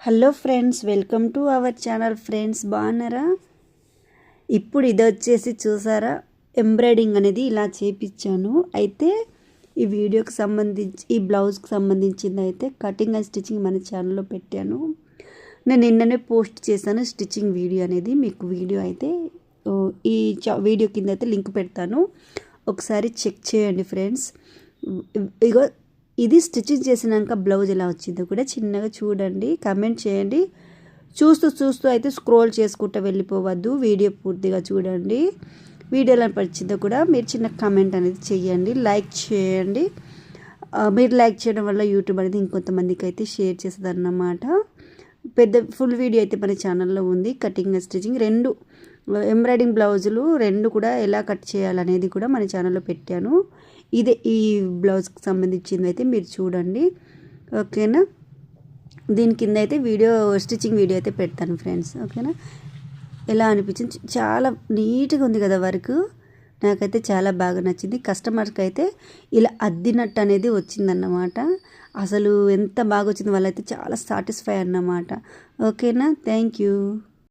Hello friends, welcome to our channel. Friends బాగున్నారా? ఇప్పుడు ఇది వచ్చేసి చూసారా, ఎంబ్రాయిడింగ్ అనేది ఇలా చేపించాను. అయితే ఈ వీడియోకి సంబంధించి ఈ బ్లౌజ్కి సంబంధించింది అయితే కటింగ్ అండ్ స్టిచ్చింగ్ మన ఛానల్లో పెట్టాను. నేను నిన్ననే పోస్ట్ చేశాను స్టిచ్చింగ్ వీడియో అనేది. మీకు వీడియో అయితే ఈ వీడియో కింద అయితే లింక్ పెడతాను, ఒకసారి చెక్ చేయండి ఫ్రెండ్స్. ఇగో ఇది స్టిచ్చింగ్ చేసినాక బ్లౌజ్ ఎలా వచ్చిందో కూడా చిన్నగా చూడండి, కమెంట్ చేయండి. చూస్తూ అయితే స్క్రోల్ చేసుకుంటూ వెళ్ళిపోవద్దు, వీడియో పూర్తిగా చూడండి. వీడియోలో వచ్చిందో కూడా మీరు చిన్న కమెంట్ అనేది చేయండి, లైక్ చేయండి. మీరు లైక్ చేయడం వల్ల యూట్యూబ్ అనేది ఇంకొంతమందికి అయితే షేర్ చేస్తుంది అన్నమాట. పెద్ద ఫుల్ వీడియో అయితే మన ఛానల్లో ఉంది. కటింగ్ అండ్ స్టిచ్చింగ్ రెండు ఎంబ్రాయిడింగ్ బ్లౌజులు రెండు కూడా ఎలా కట్ చేయాలనేది కూడా మన ఛానల్లో పెట్టాను. ఇదే ఈ బ్లౌజ్కి సంబంధించింది అయితే మీరు చూడండి, ఓకేనా. దీని కింద అయితే వీడియో స్టిచ్చింగ్ వీడియో అయితే పెడతాను ఫ్రెండ్స్, ఓకేనా. ఎలా అనిపించింది? చాలా నీట్గా ఉంది కదా వర్క్, నాకైతే చాలా బాగా నచ్చింది. కస్టమర్కి అయితే ఇలా అద్దినట్టు అనేది వచ్చిందన్నమాట. అసలు ఎంత బాగా వచ్చింది, వాళ్ళైతే చాలా సాటిస్ఫై అన్నమాట. ఓకేనా, థ్యాంక్ యూ.